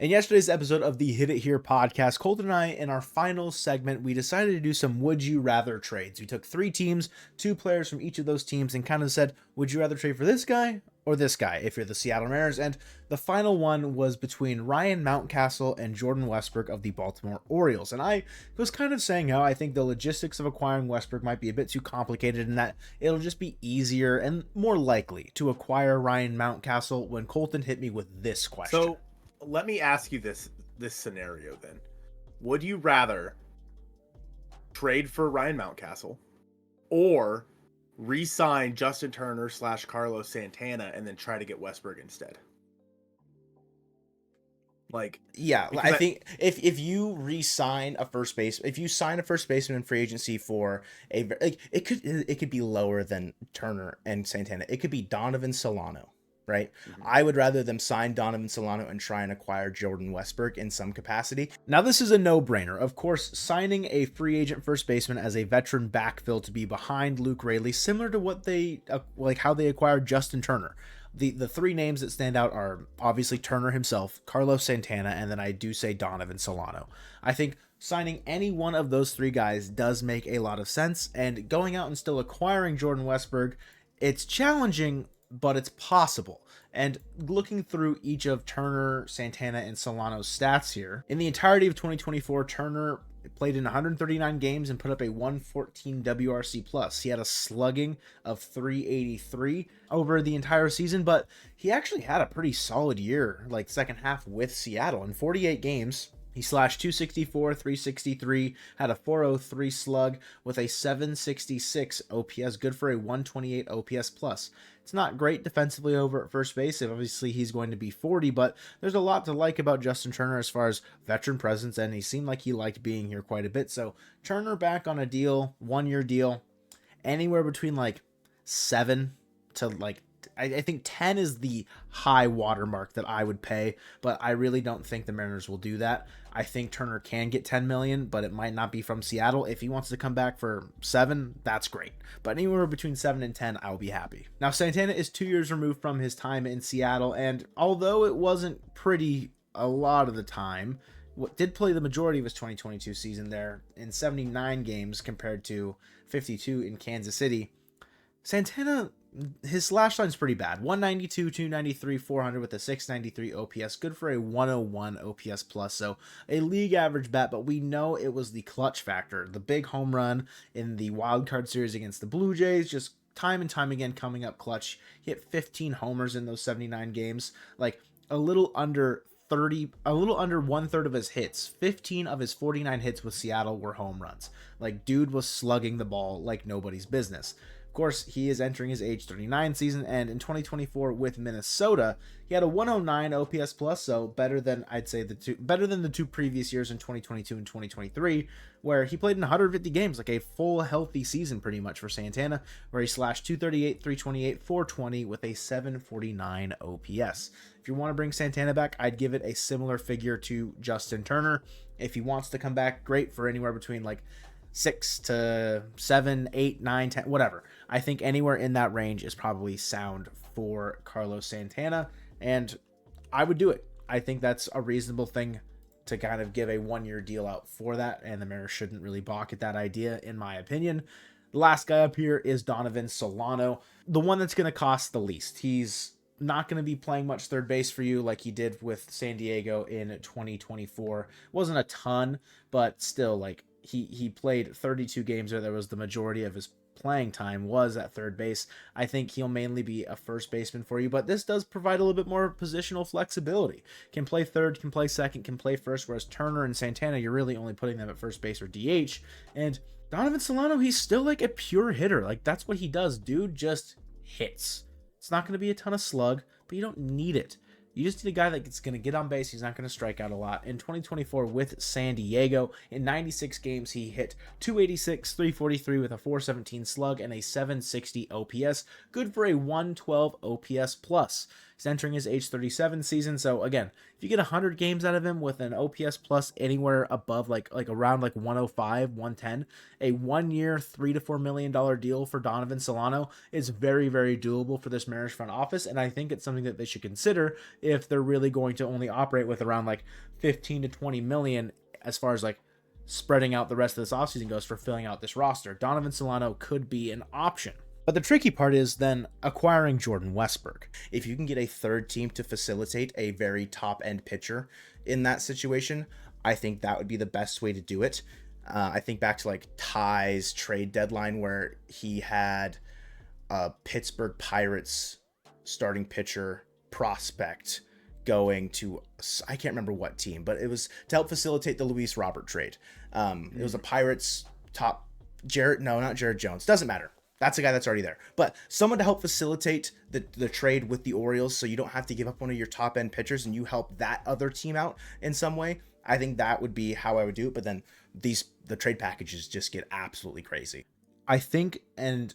In yesterday's episode of the Hit It Here podcast, Colton and I, in our final segment, we decided to do some would you rather trades. We took 3 teams, 2 players from each of those teams, and kind of said, would you rather trade for this guy or this guy if you're the Seattle Mariners? And the final one was between Ryan Mountcastle and Jordan Westburg of the Baltimore Orioles. And I was kind of saying how I think the logistics of acquiring Westburg might be a bit too complicated and that it'll just be easier and more likely to acquire Ryan Mountcastle when Colton hit me with this question. So let me ask you this scenario then. Would you rather trade for Ryan Mountcastle or re-sign Justin Turner / Carlos Santana and then try to get Westburg instead? I think if you re-sign a first base, if you sign a first baseman in free agency for it could be lower than Turner and Santana. It could be Donovan Solano. Right? Mm-hmm. I would rather them sign Donovan Solano and try and acquire Jordan Westburg in some capacity. Now, this is a no-brainer. Of course, signing a free agent first baseman as a veteran backfill to be behind Luke Raley, similar to what they how they acquired Justin Turner. The 3 names that stand out are obviously Turner himself, Carlos Santana, and then I do say Donovan Solano. I think signing any one of those 3 guys does make a lot of sense, and going out and still acquiring Jordan Westburg, it's challenging, but it's possible. And looking through each of Turner, Santana, and Solano's stats here, in the entirety of 2024, Turner played in 139 games and put up a 114 WRC+. He had a slugging of 383 over the entire season, but he actually had a pretty solid year, second half with Seattle. In 48 games, he slashed 264, 363, had a 403 slug with a 766 OPS, good for a 128 OPS+. It's not great defensively over at first base. Obviously, he's going to be 40, but there's a lot to like about Justin Turner as far as veteran presence, and he seemed like he liked being here quite a bit. So Turner back on a deal, 1-year deal, anywhere between 7 to I think 10 is the high watermark that I would pay, but I really don't think the Mariners will do that. I think Turner can get $10 million, but it might not be from Seattle. If he wants to come back for 7, that's great. But anywhere between 7 and 10, I'll be happy. Now, Santana is 2 years removed from his time in Seattle, and although it wasn't pretty a lot of the time, did play the majority of his 2022 season there in 79 games compared to 52 in Kansas City. Santana, his slash line's pretty bad. 192, 293, 400 with a 693 OPS. Good for a 101 OPS+. So a league average bat, but we know it was the clutch factor. The big home run in the wild card series against the Blue Jays, just time and time again coming up clutch. He hit 15 homers in those 79 games. A little under 1/3 of his hits. 15 of his 49 hits with Seattle were home runs. Dude was slugging the ball like nobody's business. Of course, he is entering his age 39 season, and in 2024 with Minnesota, he had a 109 OPS+, so better than the 2 previous years in 2022 and 2023, where he played in 150 games, a full healthy season pretty much for Santana, where he slashed 238, 328, 420 with a 749 OPS. If you want to bring Santana back, I'd give it a similar figure to Justin Turner. If he wants to come back, great, for anywhere between 6 to 7, 8, 9, 10, whatever. I think anywhere in that range is probably sound for Carlos Santana, and I would do it. I think that's a reasonable thing to kind of give a 1-year deal out for that, and the Mariners shouldn't really balk at that idea, in my opinion. The last guy up here is Donovan Solano, the one that's going to cost the least. He's not going to be playing much third base for you like he did with San Diego in 2024. Wasn't a ton, but still, he played 32 games where there was the majority of his playing time was at third base. I think he'll mainly be a first baseman for you, but this does provide a little bit more positional flexibility. Can play third, can play second, can play first, whereas Turner and Santana, you're really only putting them at first base or DH. And Donovan Solano, he's still a pure hitter. That's what he does. Dude just hits. It's not going to be a ton of slug, but you don't need it. You just need a guy that's going to get on base. He's not going to strike out a lot. In 2024 with San Diego, in 96 games, he hit 286, 343 with a 417 slug and a 760 OPS. Good for a 112 OPS+. He's entering his age 37 season. So again, if you get 100 games out of him with an OPS plus anywhere above like around like 105, 110, a 1 year, $3 to $4 million deal for Donovan Solano is very, very doable for this Mariners front office. And I think it's something that they should consider if they're really going to only operate with around like 15 to 20 million as far as like spreading out the rest of this offseason goes for filling out this roster. Donovan Solano could be an option. But the tricky part is then acquiring Jordan Westburg. If you can get a third team to facilitate a very top-end pitcher in that situation, I think that would be the best way to do it. I think back to like Ty's trade deadline where he had a Pittsburgh Pirates starting pitcher prospect going to, I can't remember what team, but it was to help facilitate the Luis Robert trade. It was a Pirates top not Jared Jones. Doesn't matter. That's a guy that's already there. But someone to help facilitate the trade with the Orioles so you don't have to give up one of your top end pitchers and you help that other team out in some way. I think that would be how I would do it. But then the trade packages just get absolutely crazy. I think, and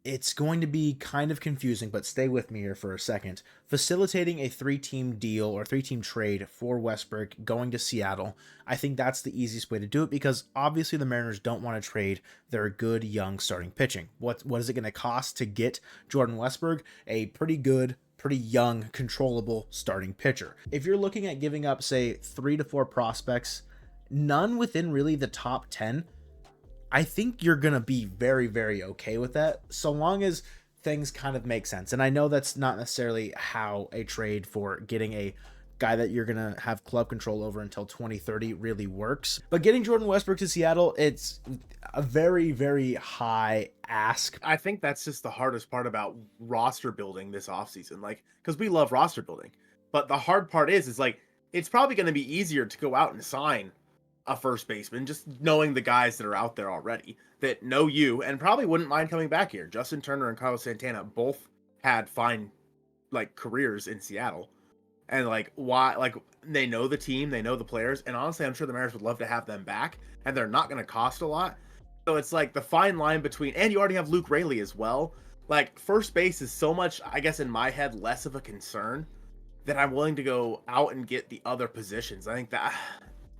it's going to be kind of confusing, but stay with me here for a second. Facilitating a 3-team deal or 3-team trade for Westburg going to Seattle, I think that's the easiest way to do it because obviously the Mariners don't want to trade their good young starting pitching. What is it going to cost to get Jordan Westburg? A pretty good, pretty young, controllable starting pitcher. If you're looking at giving up, say, 3 to 4 prospects, none within really the top 10, I think you're going to be very, very okay with that so long as things kind of make sense. And I know that's not necessarily how a trade for getting a guy that you're going to have club control over until 2030 really works. But getting Jordan Westburg to Seattle, it's a very, very high ask. I think that's just the hardest part about roster building this offseason. Like, because we love roster building. But the hard part is like, it's probably going to be easier to go out and sign a first baseman, just knowing the guys that are out there already that know you and probably wouldn't mind coming back here. Justin Turner and Carlos Santana both had fine like careers in Seattle, and like why, like they know the team, they know the players, and honestly, I'm sure the Mariners would love to have them back, and they're not going to cost a lot. So it's like the fine line between, and you already have Luke Raley as well. Like first base is so much, I guess in my head, less of a concern that I'm willing to go out and get the other positions. I think that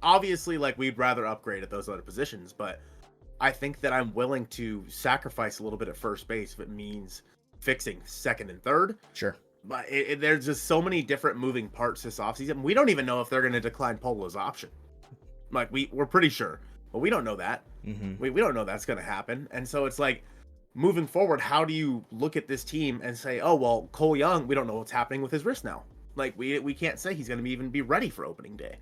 obviously, like, we'd rather upgrade at those other positions, but I think that I'm willing to sacrifice a little bit at first base if it means fixing second and third. Sure. But there's just so many different moving parts this offseason. We don't even know if they're going to decline Polo's option. Like, we're pretty sure, but we don't know that. Mm-hmm. We don't know that's going to happen. And so it's like, moving forward, how do you look at this team and say, oh, well, Cole Young, we don't know what's happening with his wrist now. Like, we can't say he's going to even be ready for opening day.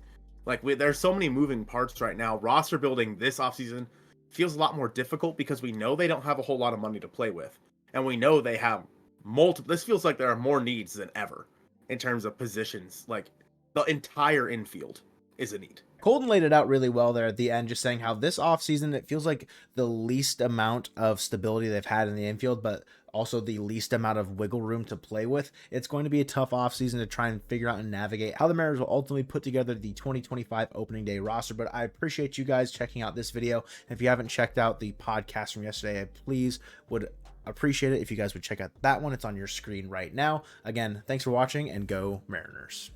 Like, there's so many moving parts right now. Roster building this offseason feels a lot more difficult because we know they don't have a whole lot of money to play with. And we know they have multiple. This feels like there are more needs than ever in terms of positions. Like, the entire infield is a need. Colton laid it out really well there at the end, just saying how this offseason, it feels like the least amount of stability they've had in the infield, but also the least amount of wiggle room to play with. It's going to be a tough offseason to try and figure out and navigate how the Mariners will ultimately put together the 2025 opening day roster. But I appreciate you guys checking out this video. If you haven't checked out the podcast from yesterday, I please would appreciate it if you guys would check out that one. It's on your screen right now. Again, thanks for watching, and go Mariners.